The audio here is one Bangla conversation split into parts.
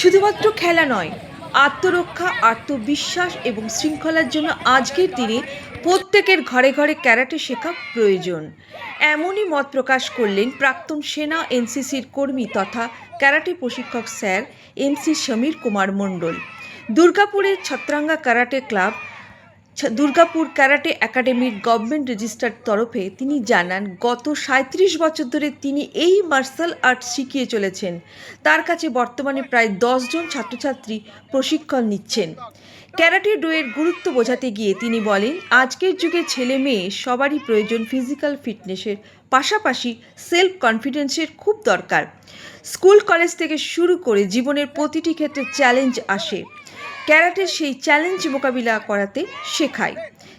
শুধুমাত্র খেলা নয়, আত্মরক্ষা, আত্মবিশ্বাস এবং শৃঙ্খলার জন্য আজকের দিনে প্রত্যেকের ঘরে ঘরে ক্যারাটে শেখা প্রয়োজন। এমনই মত প্রকাশ করলেন প্রাক্তন সেনা এনসিসির কর্মী তথা ক্যারাটে প্রশিক্ষক স্যার এমসি সমীর কুমার মণ্ডল। দুর্গাপুরের ছত্রাঙ্গা ক্যারাটে ক্লাব, দুর্গাপুর ক্যারাটে একাডেমির গভর্নমেন্ট রেজিস্টার্ড তরফে তিনি জানান, গত ৩৭ বছর ধরে তিনি এই মার্শাল আর্ট শিখিয়ে চলেছেন। তার কাছে বর্তমানে প্রায় ১০ জন ছাত্রছাত্রী প্রশিক্ষণ নিচ্ছেন। ক্যারাটে ডোয়ের গুরুত্ব বোঝাতে গিয়ে তিনি বলেন, আজকের যুগে ছেলে মেয়ে সবারই প্রয়োজন ফিজিক্যাল ফিটনেসের পাশাপাশি সেলফ কনফিডেন্সের খুব দরকার। স্কুল কলেজ থেকে শুরু করে জীবনের প্রতিটি ক্ষেত্রে চ্যালেঞ্জ আসে, ক্যারাটে সেই চ্যালেঞ্জ মোকাবিলা করাতে শেখায়।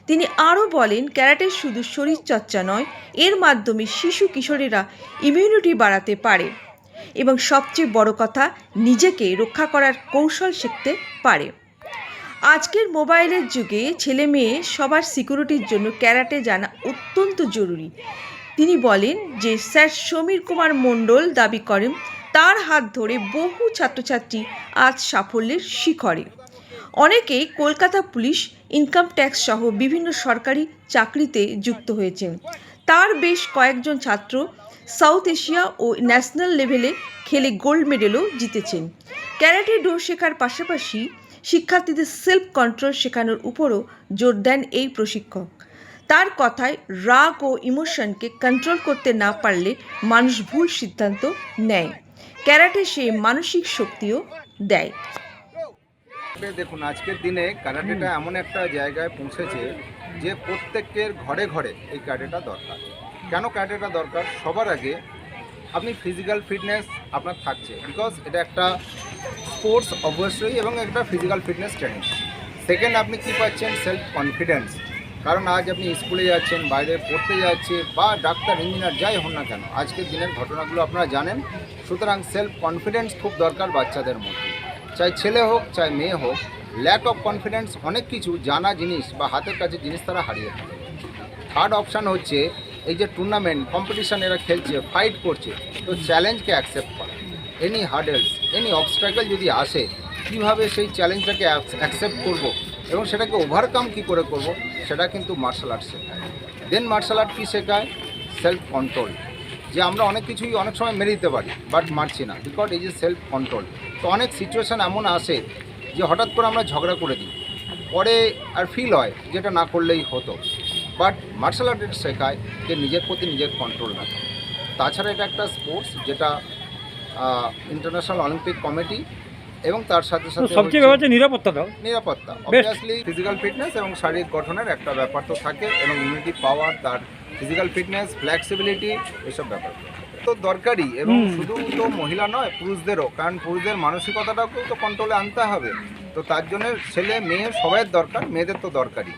তিনি আরও বলেন, ক্যারাটে শুধু শরীরচর্চা নয়, এর মাধ্যমে শিশু কিশোরীরা ইমিউনিটি বাড়াতে পারে এবং সবচেয়ে বড় কথা, নিজেকে রক্ষা করার কৌশল শিখতে পারে। আজকের মোবাইলের যুগে ছেলে মেয়ে সবার সিকিউরিটির জন্য ক্যারাটে জানা অত্যন্ত জরুরি। তিনি বলেন যে স্যার সমীর কুমার মণ্ডল দাবি করেন, তার হাত ধরে বহু ছাত্রছাত্রী আজ সাফল্যের শিখরে। অনেকেই কলকাতা পুলিশ, ইনকাম ট্যাক্স সহ বিভিন্ন সরকারি চাকরিতে যুক্ত হয়েছেন। তার বেশ কয়েকজন ছাত্র সাউথ এশিয়া ও ন্যাশনাল লেভেলে খেলে গোল্ড মেডেলও জিতেছেন। ক্যারাটে ডো শেখার পাশাপাশি শিক্ষার্থীদের সেলফ কন্ট্রোল শেখানোর উপরও জোর দেন এই প্রশিক্ষক। তার কথায়, রাগ ও ইমোশনকে কন্ট্রোল করতে না পারলে মানুষ ভুল সিদ্ধান্ত নেয়। ক্যারাটে সে মানসিক শক্তিও দেয়। দেখুন, আজকের দিনে ক্যারাটেটা এমন একটা জায়গায় পৌঁছেছে যে প্রত্যেকের ঘরে ঘরে এই ক্যারাটেটা দরকার। কেন ক্যারাটেটা দরকার? সবার আগে আপনি ফিজিক্যাল ফিটনেস আপনার থাকছে, বিকজ এটা একটা স্পোর্টস অবশ্যই এবং একটা ফিজিক্যাল ফিটনেস ট্রেনিং। সেকেন্ড, আপনি কী পাচ্ছেন? Self confidence. কারণ আজ আপনি স্কুলে যাচ্ছেন, বাইরে পড়তে যাচ্ছে, বা ডাক্তার, ইঞ্জিনিয়ার যাই হন না কেন, আজকের দিনের ঘটনাগুলো আপনারা জানেন। সুতরাং সেলফ কনফিডেন্স খুব দরকার বাচ্চাদের মধ্যে, চাই ছেলে হোক চাই মেয়ে হোক। ল্যাক অফ কনফিডেন্স অনেক কিছু জানা জিনিস বা হাতের কাছে জিনিস তারা হারিয়ে ফেলে। থার্ড অপশান হচ্ছে এই যে টুর্নামেন্ট কম্পিটিশান এরা খেলছে, ফাইট করছে, তো চ্যালেঞ্জকে অ্যাকসেপ্ট করা। এনি হার্ডেলস, এনি অবস্ট্রাগল যদি আসে, কীভাবে সেই চ্যালেঞ্জটাকে অ্যাকসেপ্ট করব এবং সেটাকে ওভারকাম কী করে করব, সেটা কিন্তু মার্শাল আর্ট শেখায়। দেন মার্শাল আর্ট কী শেখায়? Self control. যে আমরা অনেক কিছুই অনেক সময় মেরে দিতে পারি, বাট মারছি না, বিকজ এই যে সেলফ কন্ট্রোল। তো অনেক সিচুয়েশান এমন আসে যে হঠাৎ করে আমরা ঝগড়া করে দিই, পরে আর ফিল হয় যেটা না করলেই হতো। বাট মার্শাল আর্ট এটা শেখায় যে নিজের প্রতি নিজের কন্ট্রোল রাখা। তাছাড়া এটা একটা স্পোর্টস যেটা ইন্টারন্যাশনাল অলিম্পিক কমিটি এবং তার সাথে সাথে সবচেয়ে ব্যাপার হচ্ছে নিরাপত্তা। অবভিয়াসলি ফিজিক্যাল ফিটনেস এবং শারীরিক গঠনের একটা ব্যাপার তো থাকে, এবং ইমিউনিটি পাওয়ার, তার ফিজিক্যাল ফিটনেস, ফ্লেক্সিবিলিটি, এসব ব্যাপার তো দরকারি। এবং শুধু তো মহিলা নয়, পুরুষদেরও, কারণ পুরুষদের মানসিকতাটাকেও তো কন্ট্রোলে আনতে হবে। তো তার জন্য ছেলে মেয়ে সবাই দরকার, মেয়েদের তো দরকারই।